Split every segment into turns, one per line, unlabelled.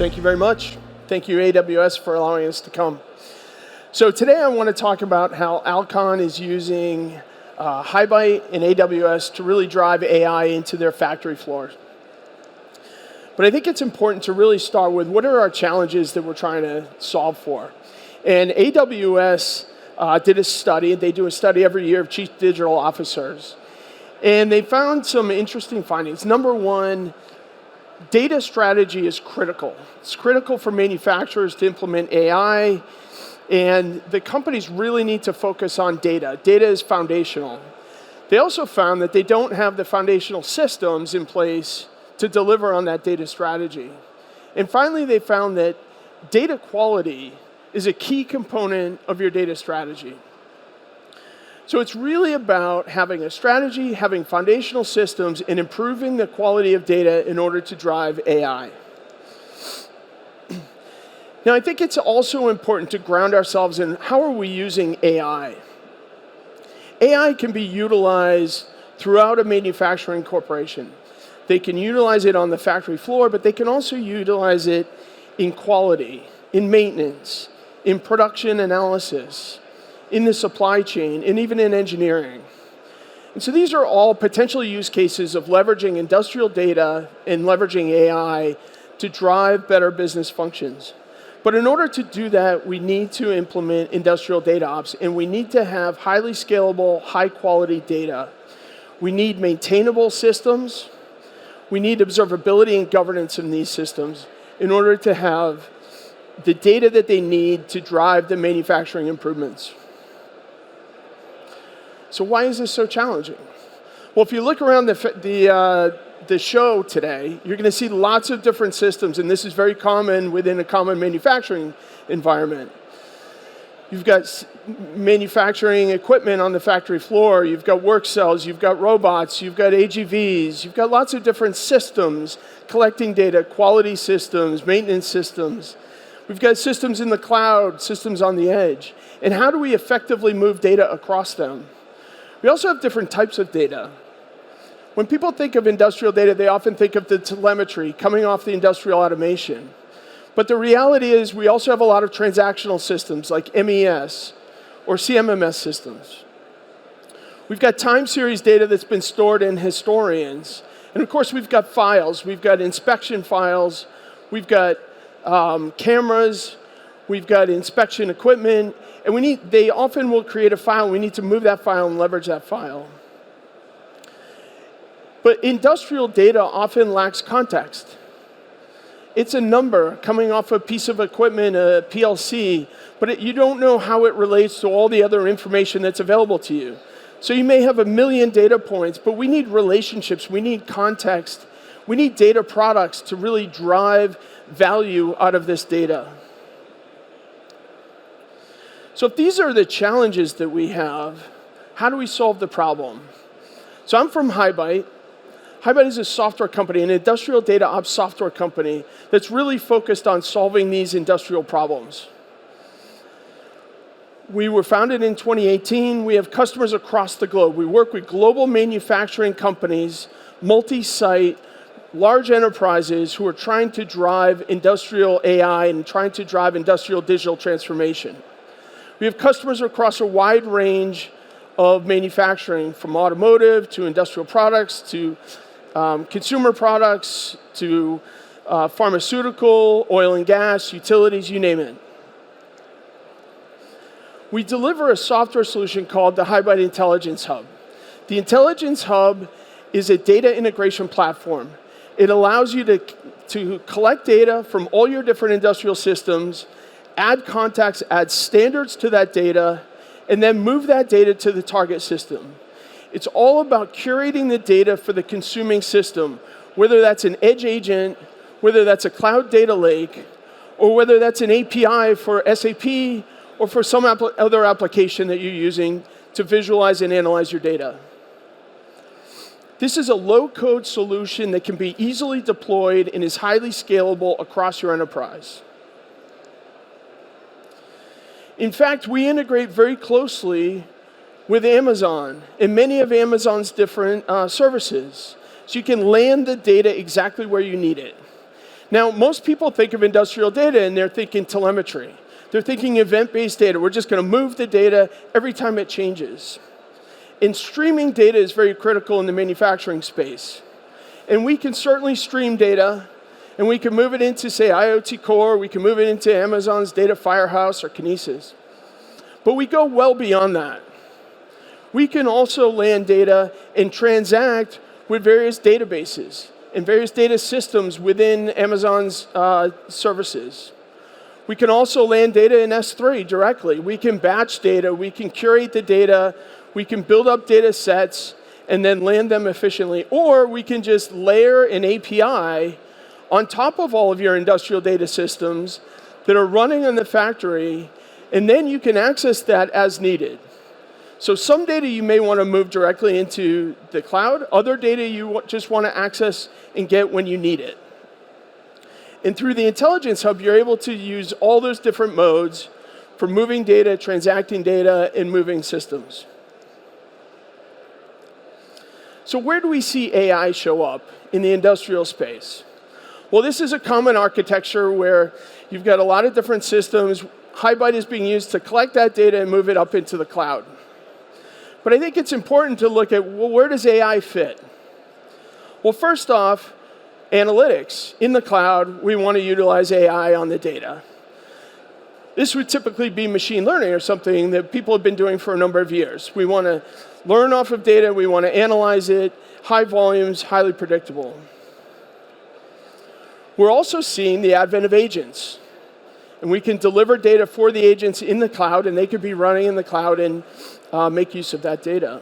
Thank you very much. Thank you, AWS, for allowing us to come. So today I want to talk about how Alcon is using HighByte and AWS to really drive AI into their factory floors. But I think it's important to really start with what are our challenges that we're trying to solve for. And AWS did a study. They do a study every year of chief digital officers. And they found some interesting findings. Number one, data strategy is critical. It's critical for manufacturers to implement AI, and the companies really need to focus on data. Data is foundational. They also found that they don't have the foundational systems in place to deliver on that data strategy. And finally, they found that data quality is a key component of your data strategy. So it's really about having a strategy, having foundational systems, and improving the quality of data in order to drive AI. Now, I think it's also important to ground ourselves in how are we using AI. AI can be utilized throughout a manufacturing corporation. They can utilize it on the factory floor, but they can also utilize it in quality, in maintenance, in production analysis, in the supply chain, and even in engineering. And so these are all potential use cases of leveraging industrial data and leveraging AI to drive better business functions. But in order to do that, we need to implement industrial data ops, and we need to have highly scalable, high-quality data. We need maintainable systems. We need observability and governance in these systems in order to have the data that they need to drive the manufacturing improvements. So why is this so challenging? Well, if you look around the show today, you're going to see lots of different systems, and this is very common within a common manufacturing environment. You've got manufacturing equipment on the factory floor, you've got work cells, you've got robots, you've got AGVs, you've got lots of different systems collecting data, quality systems, maintenance systems. We've got systems in the cloud, systems on the edge. And how do we effectively move data across them? We also have different types of data. When people think of industrial data, they often think of the telemetry coming off the industrial automation. But the reality is we also have a lot of transactional systems like MES or CMMS systems. We've got time series data that's been stored in historians. And of course, we've got files. We've got inspection files. We've got cameras. We've got inspection equipment. And they often will create a file. We need to move that file and leverage that file. But industrial data often lacks context. It's a number coming off a piece of equipment, a PLC, but you don't know how it relates to all the other information that's available to you. So you may have 1 million data points, but we need relationships, we need context, we need data products to really drive value out of this data. So if these are the challenges that we have, how do we solve the problem? So I'm from HighByte. HighByte is a software company, an industrial data ops software company that's really focused on solving these industrial problems. We were founded in 2018. We have customers across the globe. We work with global manufacturing companies, multi-site, large enterprises who are trying to drive industrial AI and trying to drive industrial digital transformation. We have customers across a wide range of manufacturing, from automotive to industrial products to consumer products to pharmaceutical, oil and gas, utilities, you name it. We deliver a software solution called the HighByte Intelligence Hub. The Intelligence Hub is a data integration platform. It allows you to collect data from all your different industrial systems, add contacts, add standards to that data, and then move that data to the target system. It's all about curating the data for the consuming system, whether that's an edge agent, whether that's a cloud data lake, or whether that's an API for SAP or for some other application that you're using to visualize and analyze your data. This is a low-code solution that can be easily deployed and is highly scalable across your enterprise. In fact, we integrate very closely with Amazon and many of Amazon's different services. So you can land the data exactly where you need it. Now, most people think of industrial data and they're thinking telemetry. They're thinking event-based data. We're just going to move the data every time it changes. And streaming data is very critical in the manufacturing space. And we can certainly stream data, and we can move it into, say, IoT Core. We can move it into Amazon's Data Firehouse or Kinesis. But we go well beyond that. We can also land data and transact with various databases and various data systems within Amazon's services. We can also land data in S3 directly. We can batch data, we can curate the data, we can build up data sets and then land them efficiently. Or we can just layer an API on top of all of your industrial data systems that are running in the factory, and then you can access that as needed. So some data you may want to move directly into the cloud. Other data you just want to access and get when you need it. And through the Intelligence Hub, you're able to use all those different modes for moving data, transacting data, and moving systems. So where do we see AI show up in the industrial space? Well, this is a common architecture where you've got a lot of different systems. HighByte is being used to collect that data and move it up into the cloud. But I think it's important to look at, well, where does AI fit? Well, first off, analytics. In the cloud, we want to utilize AI on the data. This would typically be machine learning or something that people have been doing for a number of years. We want to learn off of data, we want to analyze it, high volumes, highly predictable. We're also seeing the advent of agents. And we can deliver data for the agents in the cloud, and they could be running in the cloud and make use of that data.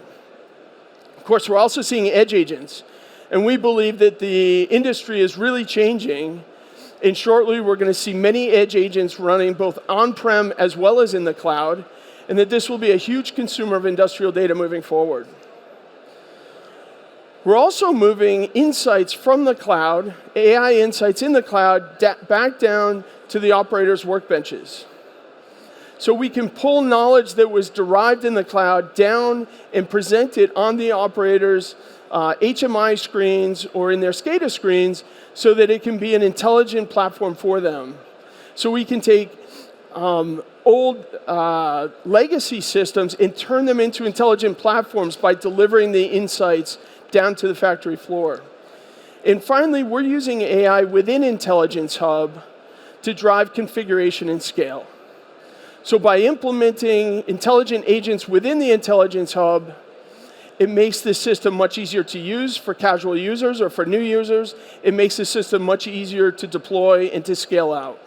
Of course, we're also seeing edge agents. And we believe that the industry is really changing. And shortly, we're going to see many edge agents running both on-prem as well as in the cloud, and that this will be a huge consumer of industrial data moving forward. We're also moving insights from the cloud, AI insights in the cloud, back down to the operators' workbenches. So we can pull knowledge that was derived in the cloud down and present it on the operators' HMI screens or in their SCADA screens so that it can be an intelligent platform for them. So we can take old legacy systems and turn them into intelligent platforms by delivering the insights down to the factory floor. And finally, we're using AI within Intelligence Hub to drive configuration and scale. So by implementing intelligent agents within the Intelligence Hub, it makes the system much easier to use for casual users or for new users. It makes the system much easier to deploy and to scale out.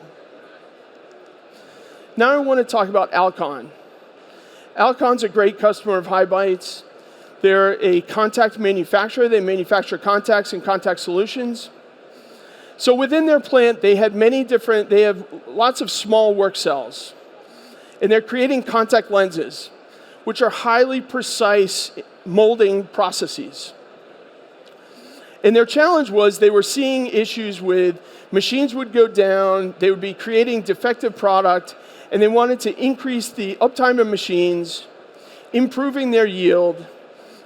Now I want to talk about Alcon. Alcon's a great customer of HighByte's. They're a contact manufacturer. They manufacture contacts and contact solutions. So within their plant, they have lots of small work cells. And they're creating contact lenses, which are highly precise molding processes. And their challenge was they were seeing issues with machines would go down, they would be creating defective product, and they wanted to increase the uptime of machines, improving their yield,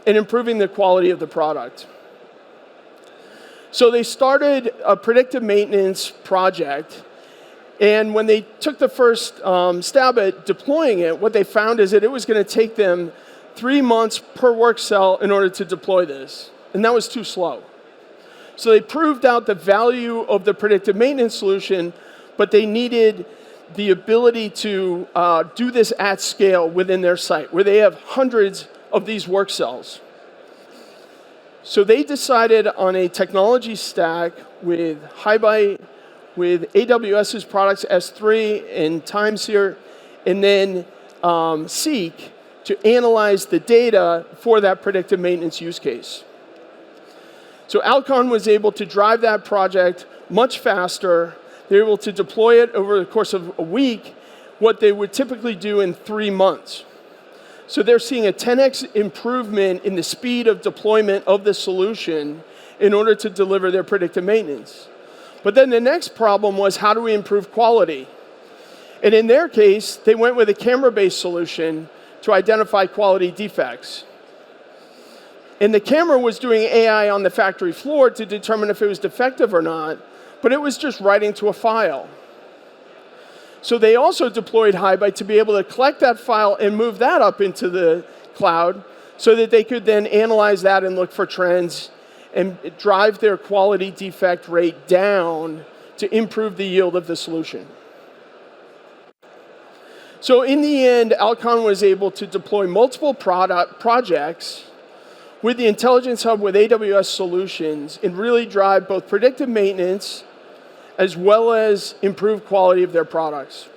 and improving the quality of the product. So they started a predictive maintenance project, and when they took the first stab at deploying it, what they found is that it was going to take them 3 months per work cell in order to deploy this, and that was too slow. So they proved out the value of the predictive maintenance solution, but they needed the ability to do this at scale within their site, where they have hundreds of these work cells. So they decided on a technology stack with HighByte, with AWS's products S3 and TimeSeer, and then Seek to analyze the data for that predictive maintenance use case. So Alcon was able to drive that project much faster. They were able to deploy it over the course of a week, what they would typically do in 3 months. So they're seeing a 10x improvement in the speed of deployment of the solution in order to deliver their predictive maintenance. But then the next problem was, how do we improve quality? And in their case, they went with a camera-based solution to identify quality defects. And the camera was doing AI on the factory floor to determine if it was defective or not. but it was just writing to a file. So they also deployed HighByte to be able to collect that file and move that up into the cloud so that they could then analyze that and look for trends and drive their quality defect rate down to improve the yield of the solution. So in the end, Alcon was able to deploy multiple projects with the Intelligence Hub with AWS solutions and really drive both predictive maintenance as well as improve quality of their products.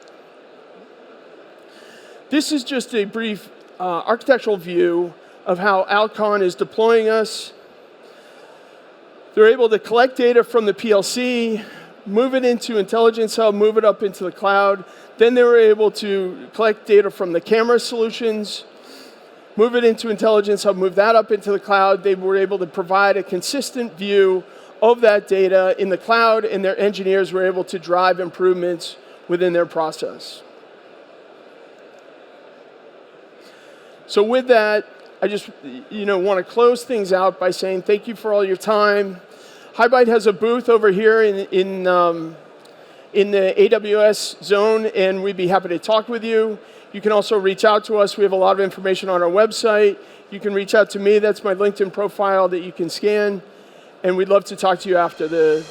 This is just a brief architectural view of how Alcon is deploying us. They're able to collect data from the PLC, move it into Intelligence Hub, move it up into the cloud. Then they were able to collect data from the camera solutions, move it into Intelligence Hub, move that up into the cloud. They were able to provide a consistent view of that data in the cloud, and their engineers were able to drive improvements within their process. So with that, I just want to close things out by saying thank you for all your time. HighByte has a booth over here in the AWS zone, and we'd be happy to talk with you. You can also reach out to us. We have a lot of information on our website. You can reach out to me. That's my LinkedIn profile that you can scan. And we'd love to talk to you after the